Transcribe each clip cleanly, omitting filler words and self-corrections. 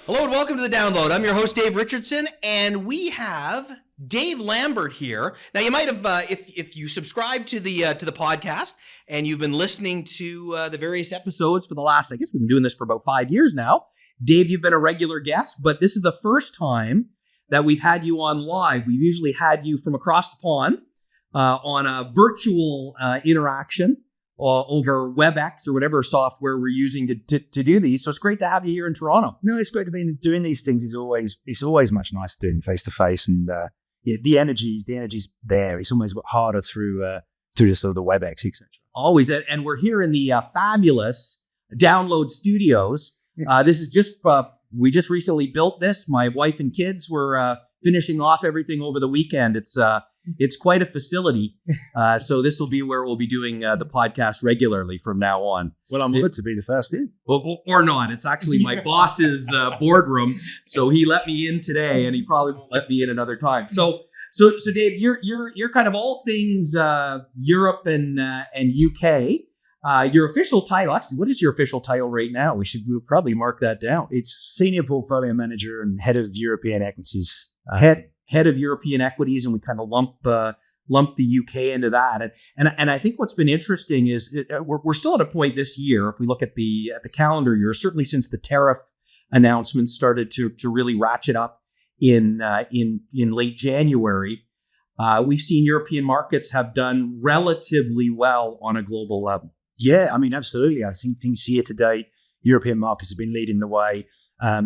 Hello and welcome to the download. I'm your host, Dave Richardson, and we have Dave Lambert here. Now, you might have, if you subscribe to the podcast and you've been listening to the various episodes for the last, I guess we've been doing this for about 5 years now. Dave, you've been a regular guest, but this is the first time that we've had you on live. We've usually had you from across the pond on a virtual interaction over WebEx or whatever software we're using to do these. So it's great to have you here in Toronto. No, it's great to be doing these things. It's always much nicer doing face to face, and the energy's there. It's almost harder through the sort of the WebEx, etc. Always, and we're here in the fabulous Download Studios. This is we just recently built this. My wife and kids were finishing off everything over the weekend. It's quite a facility. So this will be where we'll be doing the podcast regularly from now on. Well, I'm honored to be the first in. Or not. It's actually my boss's boardroom. So he let me in today, and he probably won't let me in another time. So Dave, you're kind of all things Europe and UK. Your official title, actually, what is your official title right now? We'll probably mark that down. It's Senior Portfolio Manager and Head of European Equities. Head of European Equities, and we kind of lump the UK into that. And I think what's been interesting is we're still at a point this year, if we look at the calendar year, certainly since the tariff announcements started to really ratchet up in late January, we've seen European markets have done relatively well on a global level. Yeah, I mean, absolutely. I think things year to date, European markets have been leading the way.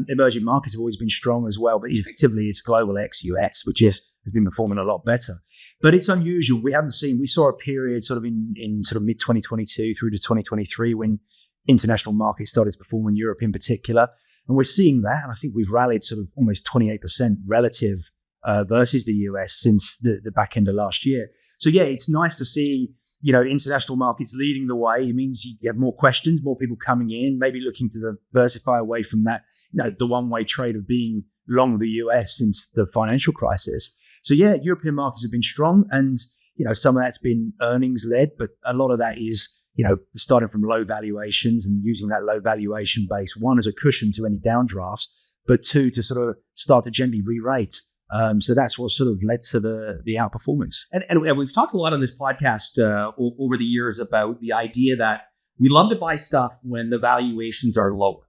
Emerging markets have always been strong as well, but effectively it's global ex-US, which has been performing a lot better. But it's unusual. We saw a period sort of in sort of mid-2022 through to 2023 when international markets started to perform in Europe in particular. And we're seeing that. And I think we've rallied sort of almost 28% relative versus the US since the back end of last year. So yeah, it's nice to see, international markets leading the way. It means you have more questions, more people coming in, maybe looking to diversify away from that, the one-way trade of being long the US since the financial crisis. So yeah, European markets have been strong, and some of that's been earnings led, but a lot of that is starting from low valuations and using that low valuation base, one, as a cushion to any downdrafts, but two, to sort of start to gently re-rate. So that's what sort of led to the outperformance. And we've talked a lot on this podcast over the years about the idea that we love to buy stuff when the valuations are lower,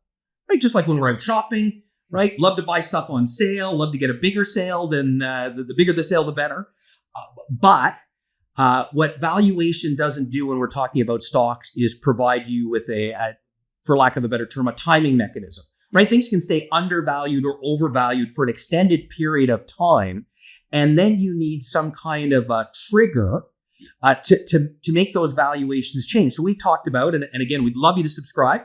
right? Just like when we're out shopping, right? Love to buy stuff on sale, love to get a bigger sale than the bigger the sale, the better. But what valuation doesn't do when we're talking about stocks is provide you with for lack of a better term, a timing mechanism. Right, things can stay undervalued or overvalued for an extended period of time, and then you need some kind of a trigger to make those valuations change. So we've talked about, and again, we'd love you to subscribe.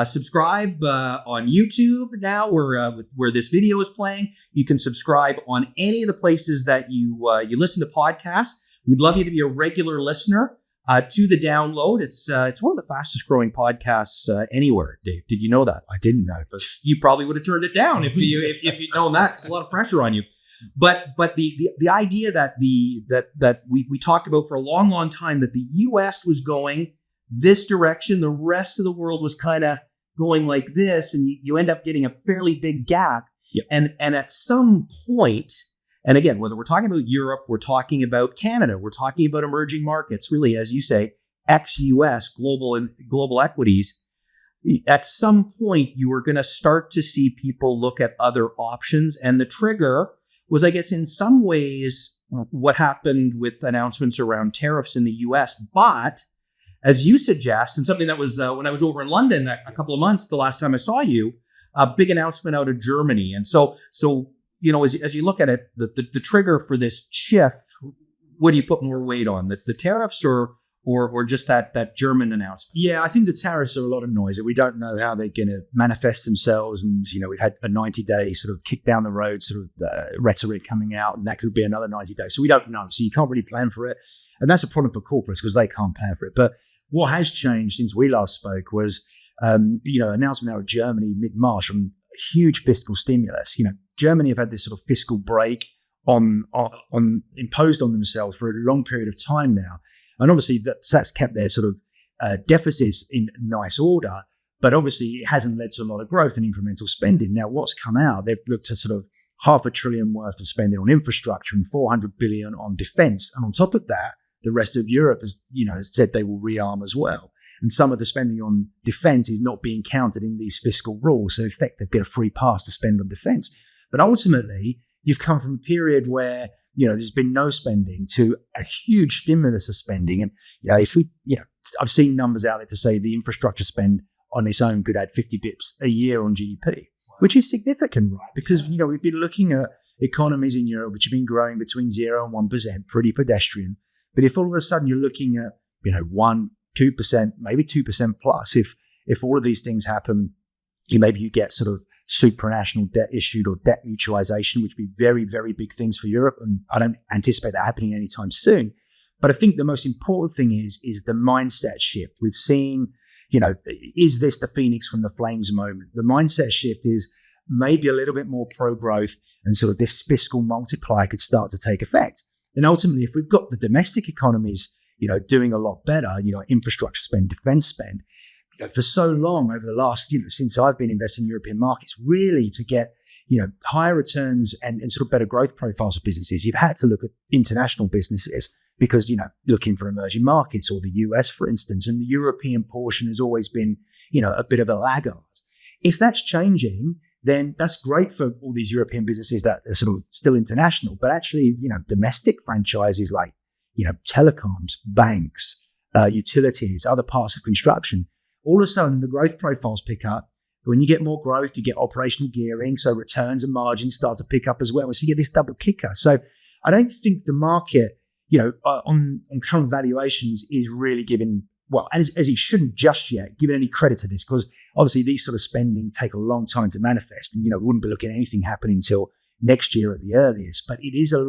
Subscribe on YouTube now, where this video is playing. You can subscribe on any of the places that you listen to podcasts. We'd love you to be a regular listener to the download. It's one of the fastest growing podcasts anywhere, Dave. Did you know that? I didn't know, but you probably would have turned it down if you'd known that. There's a lot of pressure on you. But the idea that we talked about for a long, long time, that the US was going this direction, the rest of the world was kind of going like this, and you end up getting a fairly big gap. Yeah. And at some point, and again, whether we're talking about Europe, we're talking about Canada, we're talking about emerging markets, really, as you say, ex-US, global equities, at some point you were going to start to see people look at other options. And the trigger was, I guess, in some ways, what happened with announcements around tariffs in the US. But as you suggest, and something that was when I was over in London a couple of months, the last time I saw you, a big announcement out of Germany. And so as you look at it, the trigger for this shift, what do you put more weight on? The tariffs or just that German announcement? Yeah, I think the tariffs are a lot of noise. We don't know how they're going to manifest themselves. And, we've had a 90-day sort of kick down the road sort of rhetoric coming out, and that could be another 90 days. So we don't know. So you can't really plan for it. And that's a problem for corporates because they can't plan for it. But what has changed since we last spoke was, announcement out of Germany mid-March on huge fiscal stimulus. Germany have had this sort of fiscal break on imposed on themselves for a long period of time now. And obviously that's kept their sort of deficits in nice order. But obviously, it hasn't led to a lot of growth and incremental spending. Now, what's come out? They've looked at sort of $500 billion worth of spending on infrastructure and $400 billion on defence. And on top of that, the rest of Europe has said they will rearm as well. And some of the spending on defence is not being counted in these fiscal rules. So in effect, they've got a free pass to spend on defence. But ultimately, you've come from a period where, there's been no spending to a huge stimulus of spending. And, I've seen numbers out there to say the infrastructure spend on its own could add 50 bips a year on GDP, which is significant, right? Because, we've been looking at economies in Europe which have been growing between 0 and 1%, pretty pedestrian. But if all of a sudden you're looking at, 1, 2%, maybe 2% plus, if all of these things happen, maybe you get sort of supranational debt issued or debt mutualization, which would be very, very big things for Europe. And I don't anticipate that happening anytime soon. But I think the most important thing is the mindset shift. We've seen, is this the phoenix from the flames moment? The mindset shift is maybe a little bit more pro-growth, and sort of this fiscal multiplier could start to take effect. And ultimately, if we've got the domestic economies, doing a lot better, infrastructure spend, defense spend, for so long over the last, since I've been investing in European markets, really to get, higher returns and sort of better growth profiles of businesses, you've had to look at international businesses because, looking for emerging markets or the US, for instance, and the European portion has always been, a bit of a laggard. If that's changing, then that's great for all these European businesses that are sort of still international, but actually, domestic franchises like, telecoms, banks, utilities, other parts of construction, all of a sudden the growth profiles pick up. When you get more growth, you get operational gearing, so returns and margins start to pick up as well. So you get this double kicker. So I don't think the market, on current valuations is really giving, as it shouldn't just yet, giving any credit to this, because obviously these sort of spending take a long time to manifest, and we wouldn't be looking at anything happening until next year at the earliest. But it is a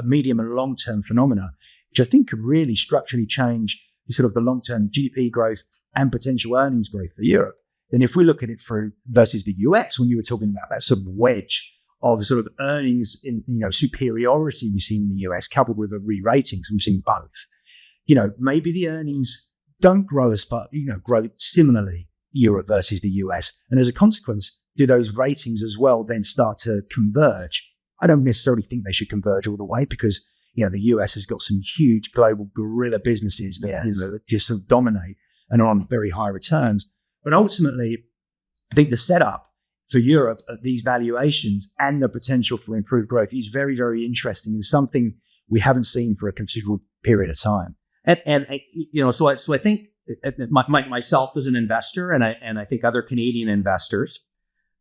medium and long-term phenomena, which I think could really structurally change the long-term GDP growth and potential earnings growth for Europe. Then if we look at it through versus the US, when you were talking about that sort of wedge of sort of earnings in, superiority we've seen in the US coupled with a re-ratings, we've seen both. Maybe the earnings don't grow as far, grow similarly Europe versus the US. And as a consequence, do those ratings as well then start to converge? I don't necessarily think they should converge all the way because, the US has got some huge global gorilla businesses that just sort of dominate and are on very high returns. But ultimately, I think the setup for Europe at these valuations and the potential for improved growth is very, very interesting and something we haven't seen for a considerable period of time. So I think myself as an investor, and I think other Canadian investors,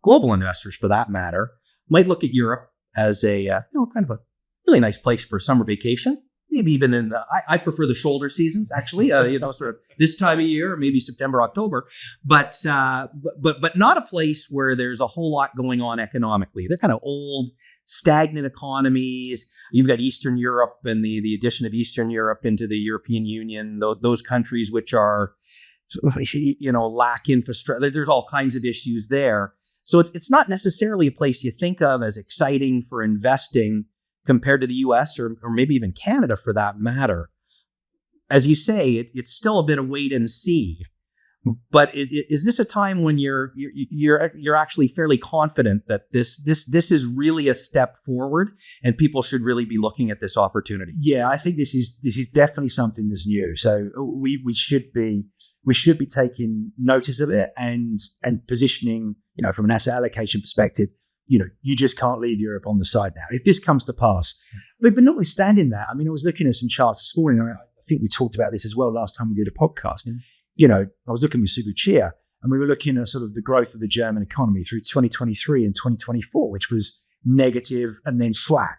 global investors for that matter, might look at Europe as a kind of a really nice place for a summer vacation. Maybe even I prefer the shoulder seasons actually. Sort of this time of year, maybe September, October, but not a place where there's a whole lot going on economically. They're kind of old, stagnant economies. You've got Eastern Europe and the addition of Eastern Europe into the European Union. Those countries which are, lack infrastructure. There's all kinds of issues there. So it's not necessarily a place you think of as exciting for investing compared to the US or maybe even Canada for that matter. As you say, it's still a bit of wait and see. But is this a time when you're actually fairly confident that this is really a step forward and people should really be looking at this opportunity? Yeah, I think this is definitely something that's new. So we should be taking notice of it and positioning, from an asset allocation perspective. You just can't leave Europe on the side now. If this comes to pass, but notwithstanding that, I was looking at some charts this morning. I think we talked about this as well last time we did a podcast. I was looking with Subuchia, and we were looking at sort of the growth of the German economy through 2023 and 2024, which was negative and then flat.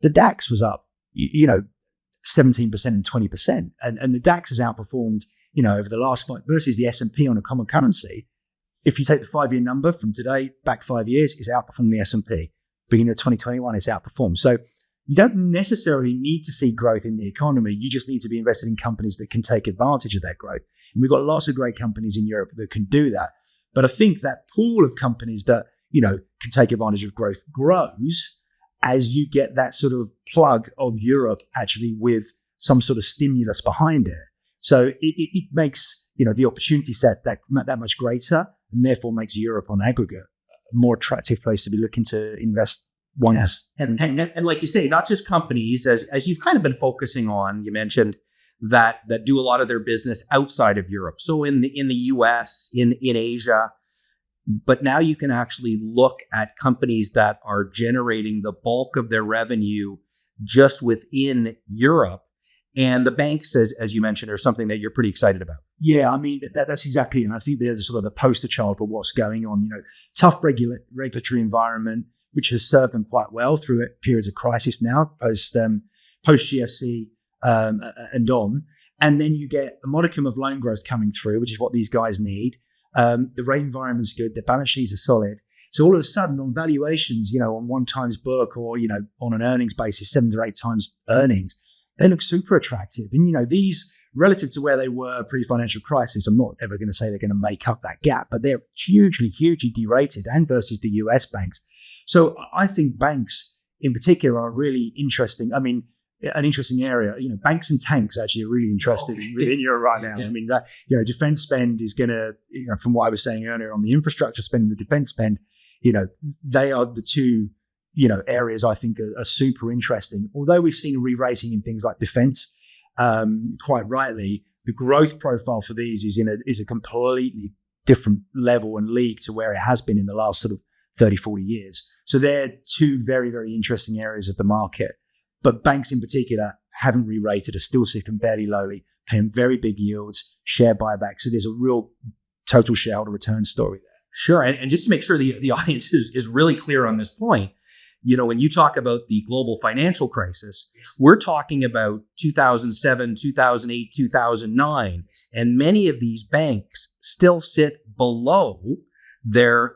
The DAX was up, 17% and 20%, and the DAX has outperformed, over the last 5 versus the S&P on a common currency. If you take the 5-year number from today back 5 years, it's outperformed the S&P. Beginning of 2021, it's outperformed. So you don't necessarily need to see growth in the economy. You just need to be invested in companies that can take advantage of that growth. And we've got lots of great companies in Europe that can do that. But I think that pool of companies that, can take advantage of growth grows as you get that sort of plug of Europe actually with some sort of stimulus behind it. So it makes the opportunity set that much greater, and therefore makes Europe on aggregate a more attractive place to be looking to invest once. Yeah. And like you say, not just companies, as you've kind of been focusing on, you mentioned that do a lot of their business outside of Europe. So in the US, in Asia, but now you can actually look at companies that are generating the bulk of their revenue just within Europe. And the banks, as you mentioned, are something that you're pretty excited about. Yeah, I mean, that's exactly, and I think they're sort of the poster child for what's going on. Tough regulatory environment, which has served them quite well through periods of crisis now, post GFC and on. And then you get a modicum of loan growth coming through, which is what these guys need. The rate environment's good. Their balance sheets are solid. So all of a sudden, on valuations, on 1 times book or on an earnings basis, 7 to 8 times earnings, they look super attractive. And these, relative to where they were pre-financial crisis, I'm not ever going to say they're going to make up that gap, but they're hugely derated, and versus the US banks. So I think banks in particular are really interesting. I mean, an interesting area. Banks and tanks actually are really interested in Europe right now. Yeah. I mean, that defense spend is going to, from what I was saying earlier on the infrastructure spend and the defense spend, they are the two, areas I think are super interesting. Although we've seen a re-rating in things like defense, quite rightly, the growth profile for these is a completely different level and league to where it has been in the last sort of 30, 40 years. So they're two very, very interesting areas of the market. But banks in particular haven't re-rated, are still sitting fairly lowly, paying very big yields, share buybacks. So there's a real total shareholder return story there. Sure. And just to make sure the audience is really clear on this point, when you talk about the global financial crisis, we're talking about 2007, 2008, 2009. And many of these banks still sit below their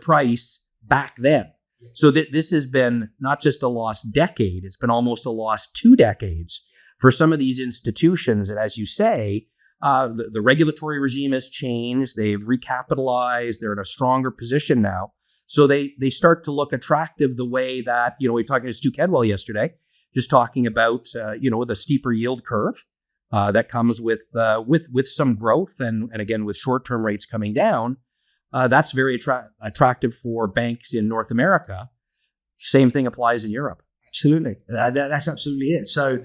price back then. So this has been not just a lost decade, it's been almost a lost 2 decades for some of these institutions. And as you say, the regulatory regime has changed. They've recapitalized. They're in a stronger position now. So they start to look attractive the way that, we were talking to Stu Kedwell yesterday, just talking about, the steeper yield curve that comes with some growth and again, with short-term rates coming down. That's very attractive for banks in North America. Same thing applies in Europe. Absolutely. That's absolutely it. So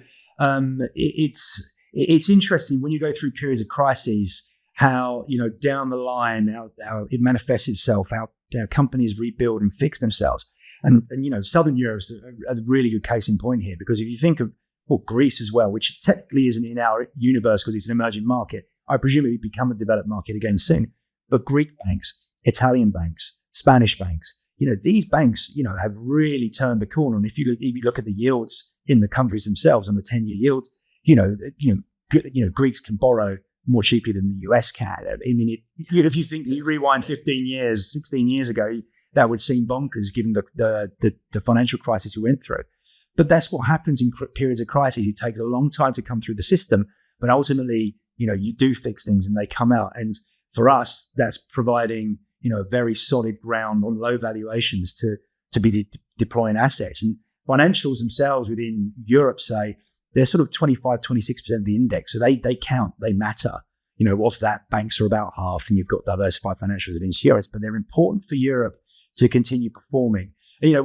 it's interesting when you go through periods of crises, how, down the line, how it manifests itself, how companies rebuild and fix themselves. And Southern Europe is a really good case in point here, because if you think of Greece as well, which technically isn't in our universe because it's an emerging market, I presume it will become a developed market again soon. But Greek banks, Italian banks, Spanish banks, these banks, have really turned the corner. And if you look at the yields in the countries themselves on the 10-year yield, Greeks can borrow more cheaply than the US can. I mean, if you think you rewind 15 years, 16 years ago, that would seem bonkers given the financial crisis we went through. But that's what happens in periods of crisis. It takes a long time to come through the system, but ultimately, you do fix things and they come out. And for us, that's providing, a very solid ground on low valuations to be deploying assets. And financials themselves within Europe, say, they're sort of 25, 26% of the index. So they count, they matter. Of that, banks are about half, and you've got diversified financials and insurance, but they're important for Europe to continue performing. And,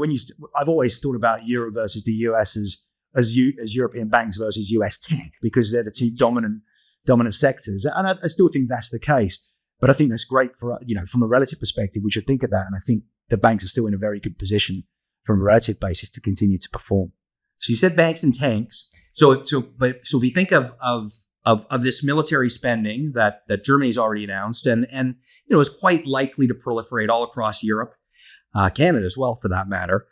I've always thought about Europe versus the US as European banks versus US tech, because they're the two dominant sectors. And I still think that's the case. But I think that's great for, from a relative perspective, we should think of that. And I think the banks are still in a very good position from a relative basis to continue to perform. So you said banks and tanks. So if you think of this military spending that Germany's already announced and is quite likely to proliferate all across Europe, Canada as well, for that matter,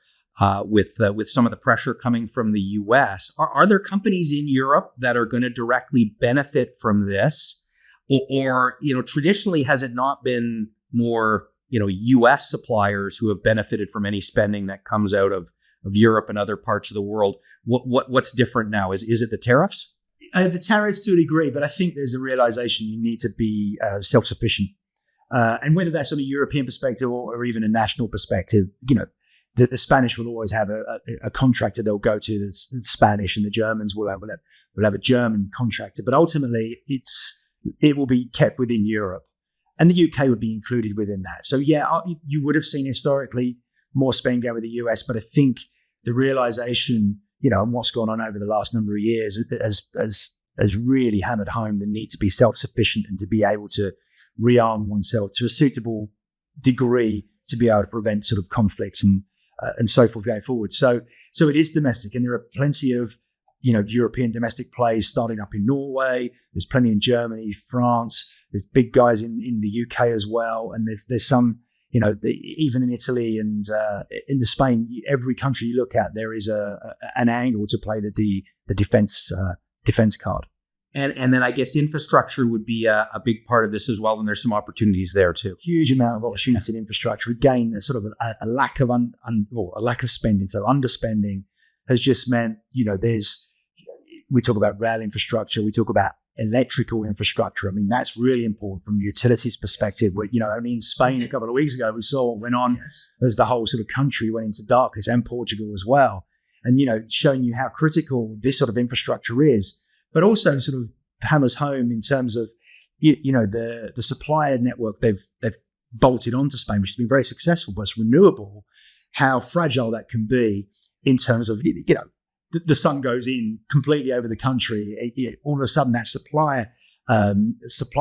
with some of the pressure coming from the US, are there companies in Europe that are going to directly benefit from this? Or traditionally, has it not been more, U.S. suppliers who have benefited from any spending that comes out of Europe and other parts of the world? What's different now? Is it the tariffs? The tariffs to a degree, but I think there's a realization you need to be self-sufficient. And whether that's on a European perspective or even a national perspective, the Spanish will always have a contractor they'll go to. The Spanish and the Germans will have a German contractor. But ultimately, it's it will be kept within Europe. And the UK would be included within that. So you would have seen historically more spend go with the US, but I think the realization, and what's gone on over the last number of years has really hammered home the need to be self-sufficient and to be able to rearm oneself to a suitable degree to be able to prevent sort of conflicts and so forth going forward. So it is domestic, and there are plenty of European domestic plays starting up in Norway. There's plenty in Germany, France. There's big guys in the UK as well, and there's some even in Italy and in the Spain. Every country you look at, there is an angle to play the defense card. And then I guess infrastructure would be a big part of this as well, and there's some opportunities there too. Huge amount of opportunities in infrastructure. Again, a sort of a lack of a lack of spending. So underspending has just meant we talk about rail infrastructure, we talk about electrical infrastructure. I mean, that's really important from a utilities perspective. Where, only in Spain a couple of weeks ago we saw what went on as the whole sort of country went into darkness, and Portugal as well. And showing you how critical this sort of infrastructure is. But also sort of hammers home in terms of the supplier network they've bolted onto Spain, which has been very successful, but it's renewable. How fragile that can be in terms of the sun goes in completely over the country. All of a sudden, that supply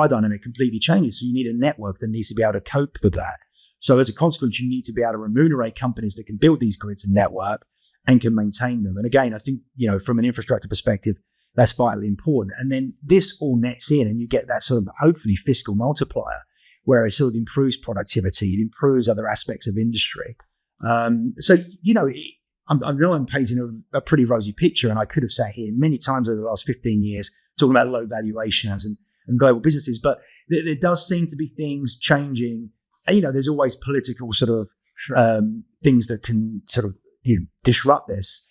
dynamic completely changes. So you need a network that needs to be able to cope with that. So as a consequence, you need to be able to remunerate companies that can build these grids and network and can maintain them. And again, I think from an infrastructure perspective, that's vitally important. And then this all nets in, and you get that sort of hopefully fiscal multiplier where it sort of improves productivity, it improves other aspects of industry. I know I'm painting a pretty rosy picture, and I could have sat here many times over the last 15 years talking about low valuations and global businesses, but there does seem to be things changing. And, there's always political sort of things that can sort of disrupt this.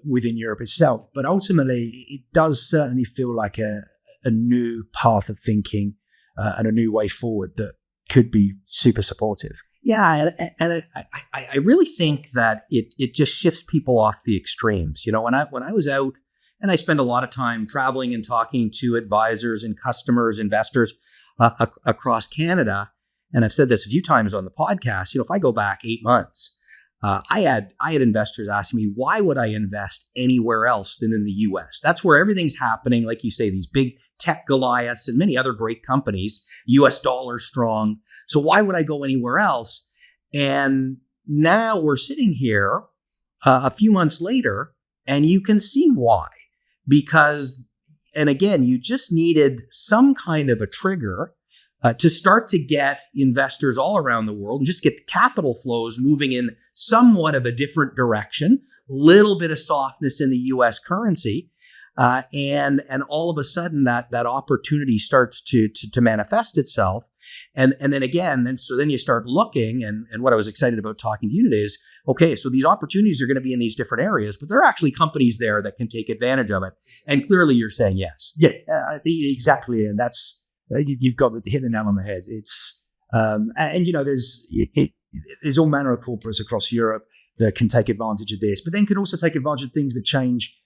Within Europe itself, but ultimately it does certainly feel like a new path of thinking and a new way forward that could be super supportive. Yeah, and I really think that it just shifts people off the extremes. When I was out, and I spend a lot of time traveling and talking to advisors and customers, investors across Canada, and I've said this a few times on the podcast. If I go back 8 months. I had investors asking me, why would I invest anywhere else than in the US? That's where everything's happening. Like you say, these big tech Goliaths and many other great companies, US dollar strong. So why would I go anywhere else? And now we're sitting here a few months later, and you can see why. Because, and again, you just needed some kind of a trigger to start to get investors all around the world and just get the capital flows moving in somewhat of a different direction, little bit of softness in the U.S. currency, and all of a sudden that opportunity starts to manifest itself. And then again, so then you start looking, and what I was excited about talking to you today is, okay, so these opportunities are going to be in these different areas, but there are actually companies there that can take advantage of it. And clearly you're saying yes. Yeah, exactly. And that's, you've got to hit the nail on the head. It's there's all manner of corporates across Europe that can take advantage of this, but then can also take advantage of things that change,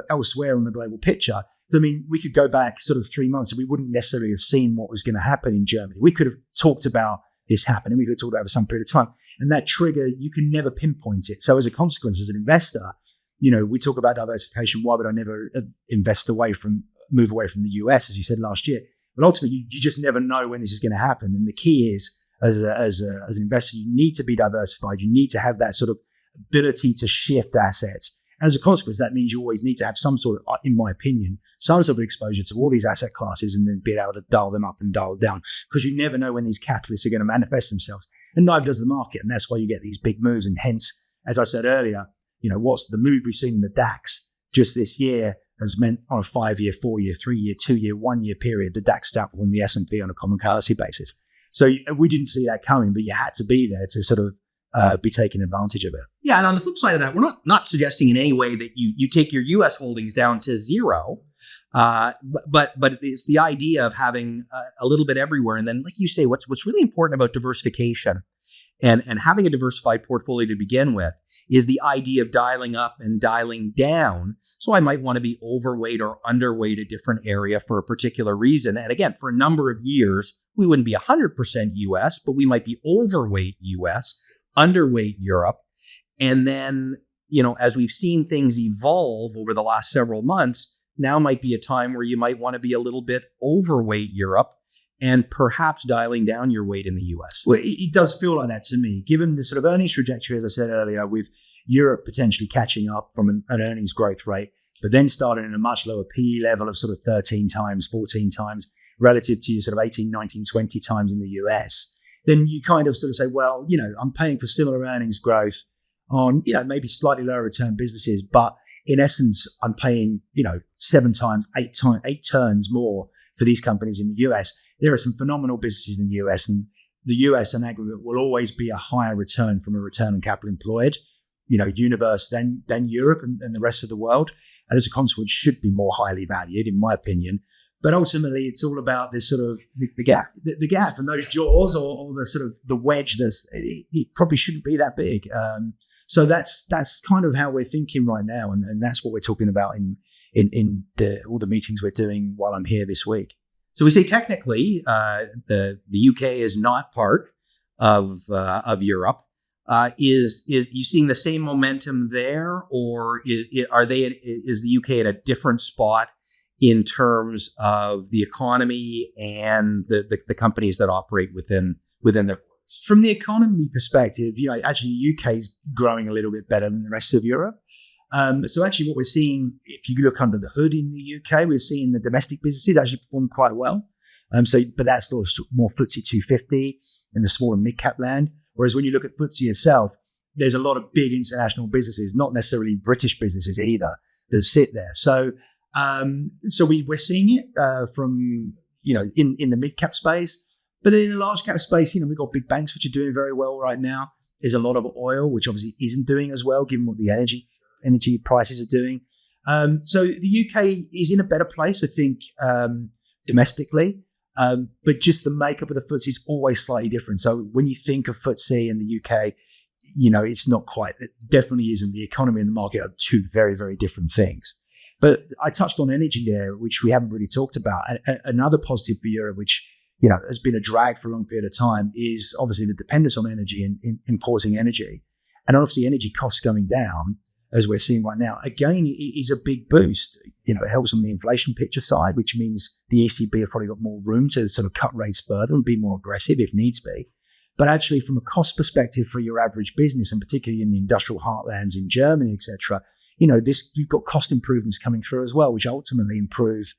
elsewhere on the global picture. I mean, we could go back sort of 3 months and we wouldn't necessarily have seen what was going to happen in Germany. We could have talked about this happening. We could have talked about it for some period of time, and that trigger, you can never pinpoint it. So as a consequence, as an investor, we talk about diversification. Why would I never move away from the US, as you said last year? But ultimately, you just never know when this is going to happen. And the key is, as an investor, you need to be diversified. You need to have that sort of ability to shift assets. And as a consequence, that means you always need to have some sort of, in my opinion, some sort of exposure to all these asset classes, and then be able to dial them up and dial down, because you never know when these catalysts are going to manifest themselves. And neither does the market. And that's why you get these big moves. And hence, as I said earlier, what's the move we've seen in the DAX just this year has meant on a 5-year, 4-year, 3-year, 2-year, 1-year period, the DAX outperformed the S&P on a common currency basis. So we didn't see that coming, but you had to be there to sort of be taking advantage of it. Yeah, and on the flip side of that, we're not suggesting in any way that you take your U.S. holdings down to zero, but it's the idea of having a little bit everywhere. And then, like you say, what's really important about diversification and having a diversified portfolio to begin with is the idea of dialing up and dialing down. So I might want to be overweight or underweight a different area for a particular reason. And again, for a number of years, we wouldn't be 100% US, but we might be overweight US, underweight Europe. And then, as we've seen things evolve over the last several months, now might be a time where you might want to be a little bit overweight Europe and perhaps dialing down your weight in the US. Well, it does feel like that to me, given the sort of earnings trajectory, as I said earlier, with Europe potentially catching up from an earnings growth rate, but then starting in a much lower PE level of sort of 13 times, 14 times relative to your sort of 18, 19, 20 times in the US. Then you kind of sort of say, well, I'm paying for similar earnings growth on, maybe slightly lower return businesses, but in essence, I'm paying, 7 times, 8 turns more for these companies in the US. There are some phenomenal businesses in the US, and the US in aggregate will always be a higher return from a return on capital employed, universe than Europe and the rest of the world. And as a consequence, should be more highly valued, in my opinion. But ultimately, it's all about this sort of the gap, the gap, and those jaws or the sort of the wedge. It probably shouldn't be that big. So that's kind of how we're thinking right now, and that's what we're talking about in all the meetings we're doing while I'm here this week. So we say technically, the UK is not part of Europe. Is you seeing the same momentum there, or is the UK at a different spot in terms of the economy and the companies that operate within the? From the economy perspective, actually the UK is growing a little bit better than the rest of Europe. So actually what we're seeing, if you look under the hood in the UK, we're seeing the domestic businesses actually perform quite well. But that's sort of more FTSE 250 in the small and mid-cap land. Whereas when you look at FTSE itself, there's a lot of big international businesses, not necessarily British businesses either, that sit there. So we're seeing it from, in the mid-cap space. But in the large cap space, we've got big banks which are doing very well right now. There's a lot of oil, which obviously isn't doing as well, given what the energy prices are doing. So the UK is in a better place, I think, domestically. But just the makeup of the FTSE is always slightly different. So when you think of FTSE in the UK, it's not quite. It definitely isn't. The economy and the market are two very, very different things. But I touched on energy there, which we haven't really talked about. Another positive for Europe, which has been a drag for a long period of time, is obviously the dependence on energy and importing energy. And obviously energy costs going down, as we're seeing right now, again, is a big boost. It helps on the inflation picture side, which means the ECB have probably got more room to sort of cut rates further and be more aggressive if needs be. But actually, from a cost perspective for your average business, and particularly in the industrial heartlands in Germany, etc., you've got cost improvements coming through as well, which ultimately improve.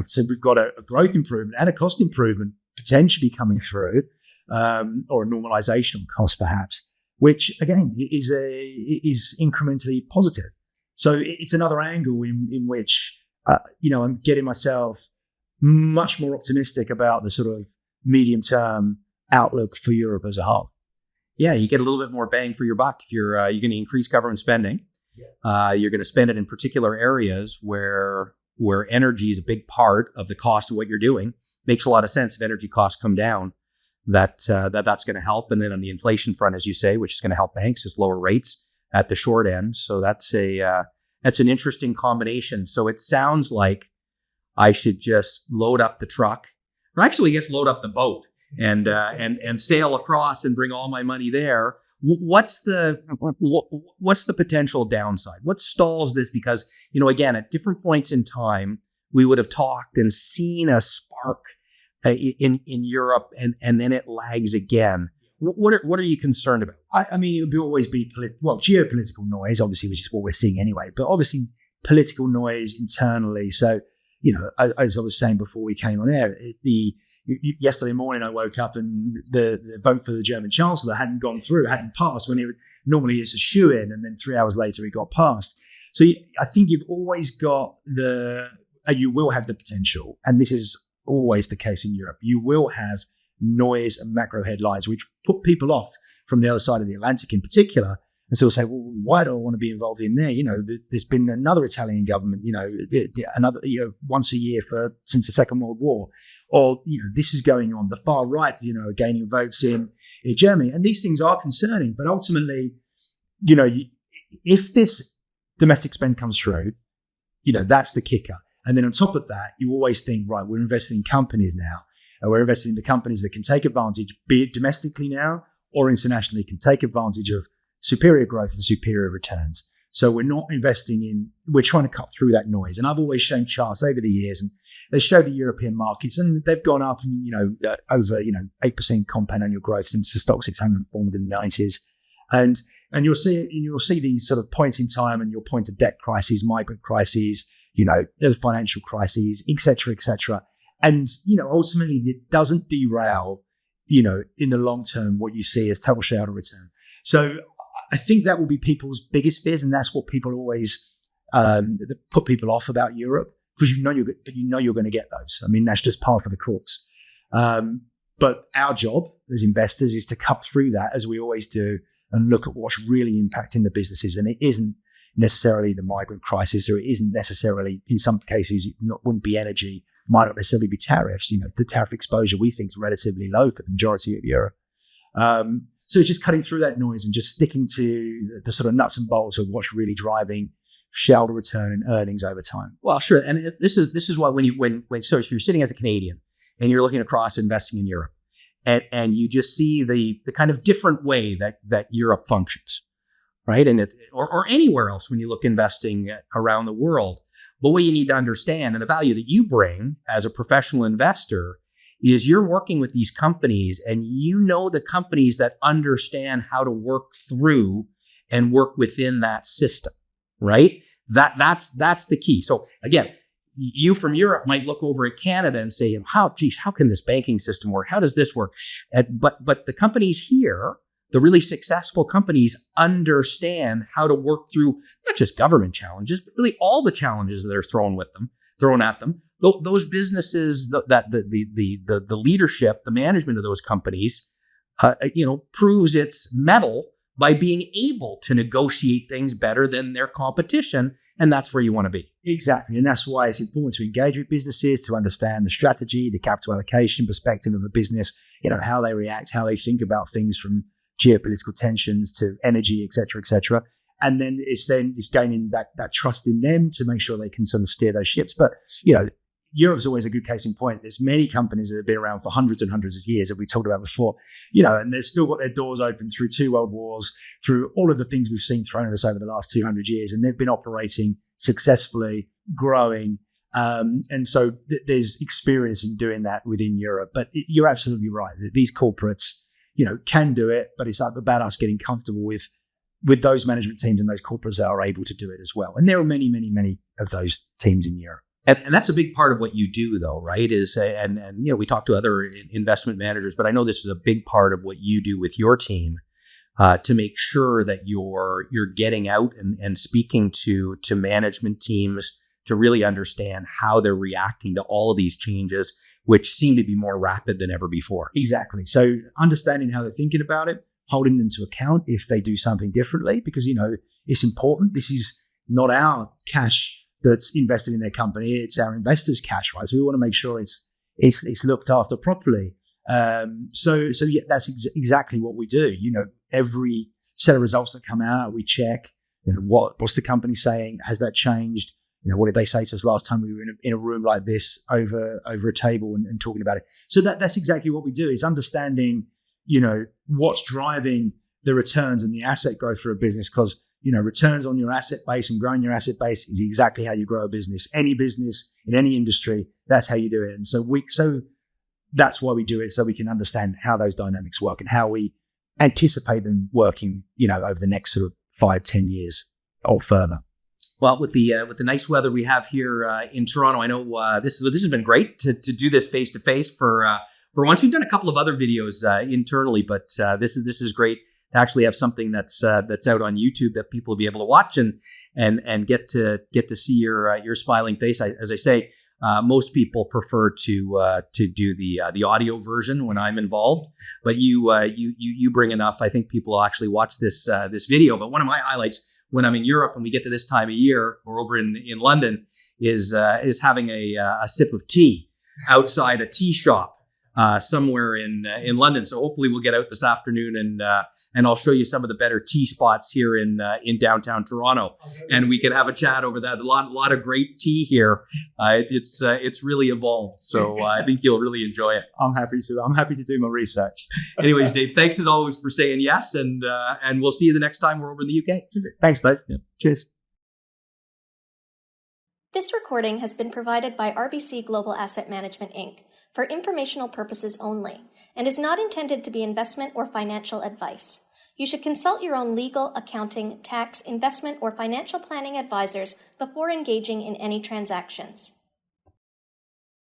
So we've got a growth improvement and a cost improvement potentially coming through, or a normalization of cost perhaps, which again is incrementally positive. So it's another angle in which I'm getting myself much more optimistic about the sort of medium-term outlook for Europe as a whole. Yeah, you get a little bit more bang for your buck if you're going to increase government spending. Yeah. You're going to spend it in particular areas where energy is a big part of the cost of what you're doing. Makes a lot of sense if energy costs come down. That's going to help, and then on the inflation front, as you say, which is going to help banks, is lower rates at the short end. So that's an interesting combination. So it sounds like I should just load up the truck, or actually, I guess load up the boat and sail across and bring all my money there. What's the potential downside? What stalls this? Because again, at different points in time, we would have talked and seen a spark in Europe, and then it lags again. What are you concerned about? I mean, it would always be geopolitical noise, obviously, which is what we're seeing anyway. But obviously, political noise internally. So, as I was saying before we came on air, yesterday morning I woke up and the vote for the German Chancellor hadn't passed when normally it's a shoo-in, and then 3 hours later it got passed. So I think you've always got you will have the potential, and this is always the case in Europe. You will have noise and macro headlines, which put people off from the other side of the Atlantic in particular. And so we'll say, well, why do I want to be involved in there? There's been another Italian government, another, once a year since the Second World War. Or, this is going on. The far right, gaining votes in Germany. And these things are concerning. But ultimately, if this domestic spend comes through, that's the kicker. And then on top of that, you always think, right, we're investing in companies now, and we're investing in the companies that can take advantage, be it domestically now or internationally, can take advantage of superior growth and superior returns. So we're not we're trying to cut through that noise. And I've always shown charts over the years, and they show the European markets, and they've gone up, over 8% compound annual growth since the stock 600 formed in the 90s. And you'll see these sort of points in time, and you'll point to debt crises, migrant crises, the financial crises, et cetera, and ultimately it doesn't derail, in the long term what you see as total shareholder return. So I think that will be people's biggest fears, and that's what people always put people off about Europe, because you're going to get those. I mean, that's just par for the course. But our job as investors is to cut through that, as we always do, and look at what's really impacting the businesses. And it isn't necessarily the migrant crisis, or it isn't necessarily, in some cases, wouldn't be energy, might not necessarily be tariffs. The tariff exposure we think is relatively low for the majority of Europe. So it's just cutting through that noise and just sticking to the sort of nuts and bolts of what's really driving shareholder return and earnings over time. Well, sure. And this is why so if you're sitting as a Canadian and you're looking across investing in Europe, and you just see the kind of different way that Europe functions, right? And it's or anywhere else when you look investing around the world. But what you need to understand, and the value that you bring as a professional investor, is you're working with these companies, and the companies that understand how to work through and work within that system, right? That's the key. So again, you from Europe might look over at Canada and say, how can this banking system work? How does this work? But the companies here, the really successful companies, understand how to work through not just government challenges, but really all the challenges that are thrown at them. Those businesses, the leadership, the management of those companies, proves its mettle by being able to negotiate things better than their competition, and that's where you want to be. Exactly, and that's why it's important to engage with businesses, to understand the strategy, the capital allocation perspective of a business, how they react, how they think about things, from geopolitical tensions to energy, et cetera, and then it's gaining that trust in them to make sure they can sort of steer those ships. But Europe's always a good case in point. There's many companies that have been around for hundreds and hundreds of years, as we talked about before, and they've still got their doors open through 2 world wars, through all of the things we've seen thrown at us over the last 200 years. And they've been operating successfully, growing. And so there's experience in doing that within Europe. But you're absolutely right. These corporates, can do it, but it's about us getting comfortable with those management teams and those corporates that are able to do it as well. And there are many, many, many of those teams in Europe. And that's a big part of what you do, though, right? We talk to other investment managers, but I know this is a big part of what you do with your team to make sure that you're getting out and speaking to management teams to really understand how they're reacting to all of these changes, which seem to be more rapid than ever before. Exactly. So understanding how they're thinking about it, holding them to account if they do something differently, because it's important. This is not our cash that's invested in their company; it's our investors' cash, right? So we want to make sure it's looked after properly. So yeah, that's exactly what we do. Every set of results that come out, we check. What's the company saying? Has that changed? What did they say to us last time we were in a room like this over a table and talking about it? So that's exactly what we do, is understanding, what's driving the returns and the asset growth for a business, because returns on your asset base and growing your asset base is exactly how you grow a business. Any business in any industry, that's how you do it. And so that's why we do it, so we can understand how those dynamics work and how we anticipate them working, over the next sort of 5-10 years or further. Well, with the nice weather we have here in Toronto, I know this has been great to do this face to face for once. We've done a couple of other videos internally, but this is great to actually have something that's out on YouTube that people will be able to watch and get to see your smiling face. As I say, most people prefer to do the audio version when I'm involved, but you bring enough. I think people will actually watch this video. But one of my highlights when I'm in Europe and we get to this time of year, or over in London, is having a sip of tea outside a tea shop somewhere in London. So hopefully we'll get out this afternoon and I'll show you some of the better tea spots here in downtown Toronto, and we can have a chat over that. A lot of great tea here. It's really evolved, so I think you'll really enjoy it. I'm happy to do my research. Anyways, Dave, thanks as always for saying yes, and we'll see you the next time we're over in the UK. Thanks, Dave. Yeah. Cheers. This recording has been provided by RBC Global Asset Management, Inc. for informational purposes only and is not intended to be investment or financial advice. You should consult your own legal, accounting, tax, investment, or financial planning advisors before engaging in any transactions.